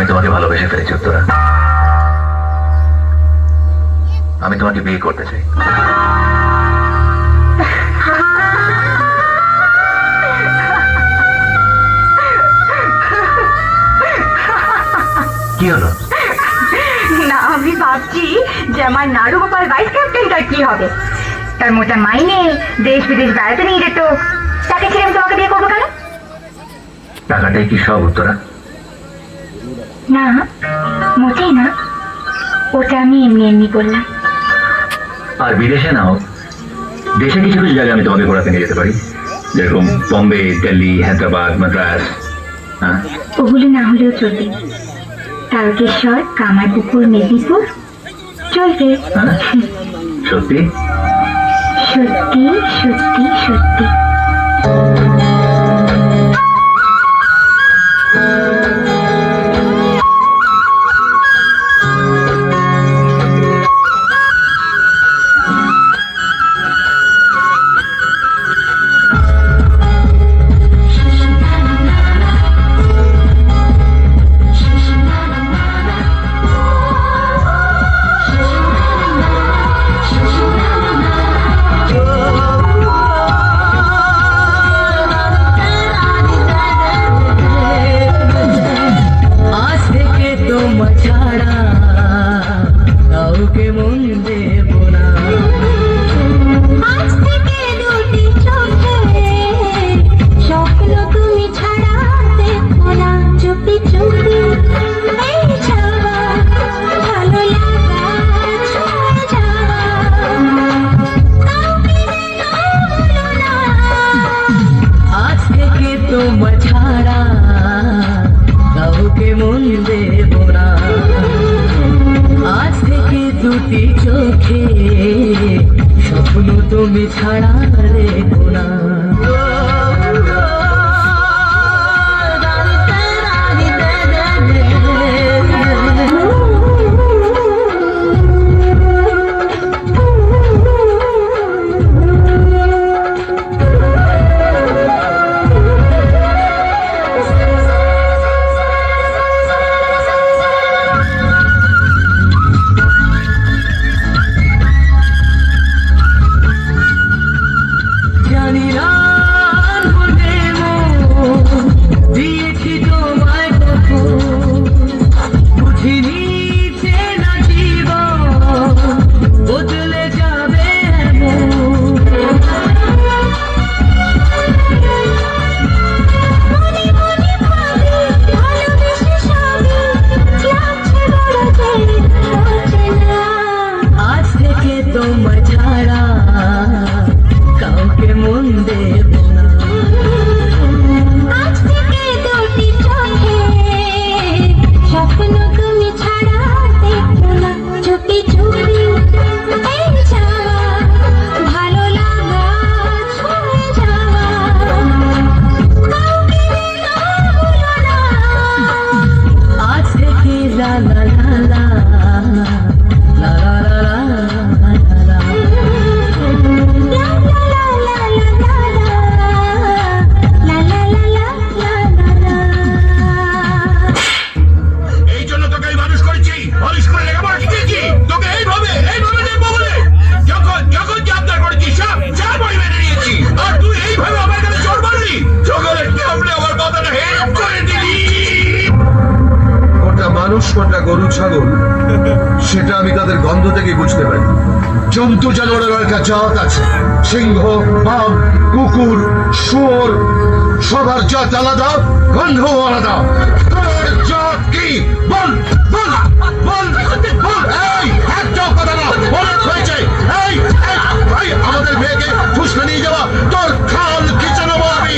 আমি তোমাকে ভালোবেসে ফেলেছি উত্তরা। আমি তোমাকে বিয়ে করতে চাই। কি হলো? না, আমি ভাবছি যে আমার নাড়ু গোপাল ভাইস ক্যাপ্টেনটার কি হবে। তার মোটা মাইনে, দেশ বিদেশ বেড়াতে নিয়ে যেত, তাকে ছেড়ে আমি তোমাকে বিয়ে করবো কেন? টাকাটাই কি সব উত্তরা? না, মোটেই না, ওটা আমি এমনি এমনি বললাম। আর বিদেশে নাও, দেশে কিছু কিছু জায়গায় আমি তোমাকে ঘোরাতে নিয়ে যেতে পারি, যেরকম বম্বে, দিল্লি, হায়দ্রাবাদ, মাদ্রাস। হ্যাঁ, ওগুলো না হলেও চলবে। তারকেশ্বর, কামারপুকুর, মেদিনীপুর চলবে। হ্যাঁ, সত্যি সত্যি সত্যি সত্যি। চোখে স্বপ্ন তুমি ছাড়া রেখো না। কোনটা গরু ছাগল সেটা আমি তাদের গন্ধ থেকে বুঝতে পারি। জন্তু জানোয়ারের একটা জাত আছে, সিংহ, বাঘ, কুকুর, শুয়োর, সবার জাত আলাদা, গন্ধও আলাদা। তোর জাত কি? বল বল বল বল। এই একটাও কথা না, অনেক হয়েছে। এই ভাই, আমাদের মেয়েকে ফুসকে নিয়ে যাওয়া তোর খাল খিচে নেবো আমি।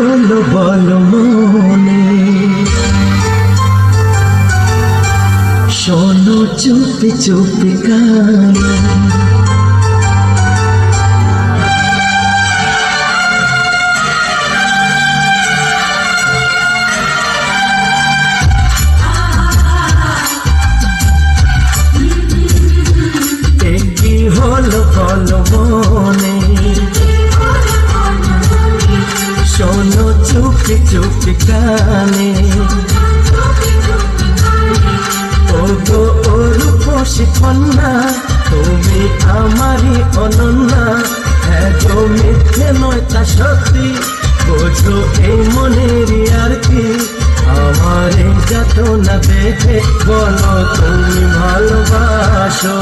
হলো বলো মনে, শোনো চুপি চুপি গান। কি হলো বলো মনে, শোনো চুপি চুপি কানে। ও গো ও রূপসী কন্যা, তুমি আমারই অনন্যা। হ্যাঁ গো মিথ্যে নয় তা সত্যি, বোঝো এই মনেরই আর কি। আমার এই যাতনা দেখে বলো তুমি ভালোবাসো।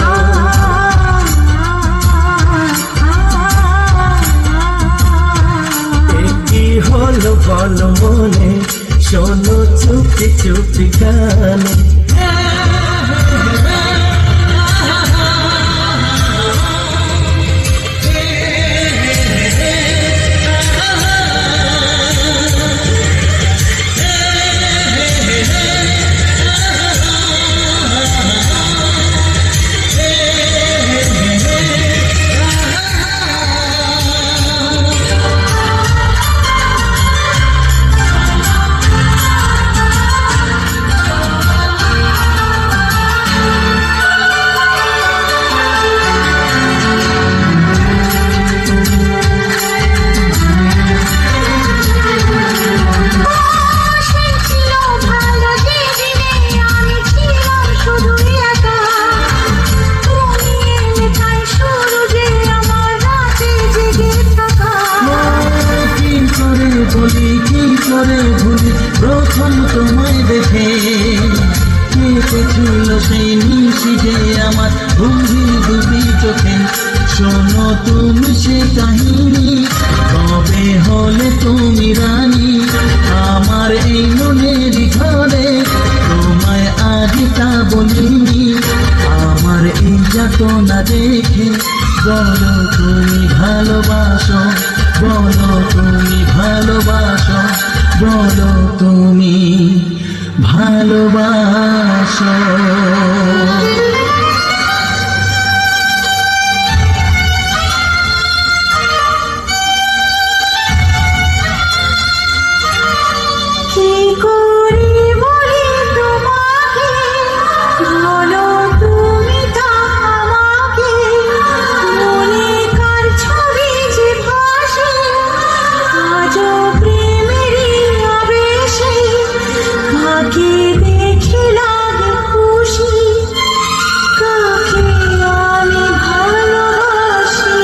কি হলো বলো মনে, শোনো চুপি চুপি গানে। প্রথম তোমায় দেখে কেটেছিল সেই নিশি যে আমার গভীর দুটি চোখে। শোনো তুমি সে কাহিনী, কবে হলে তুমি রানী আমার এই মনের ঘরে। তোমায় আজ তা বলিনি, আমার এই যাতনা দেখে বলো তুমি ভালোবাসো, বলো তুমি ভালোবাসো, বলো তুমি ভালোবাসো। কি করে বলি তোমাকে, বলো তুমি তা আমাকে। মনে কার ছবি যে ভাসে, আজও প্রেমেরই আবেশে। কাকে দেখে লাগে খুশি, কাকে আমি ভালোবাসি।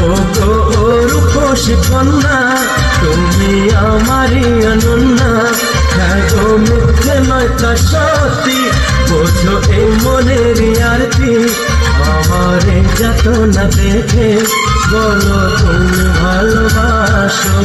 ও গো ও রূপসী কন্যা, তুমি আমারই অনন্যা। হ্যাঁ গো মিথ্যে নয় তা সত্যি, বোঝো এই মনের আর কি। আমার এই যাতনা দেখে বলো তুমি ভালোবাসো।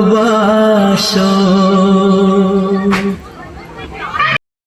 ভালোবাসো।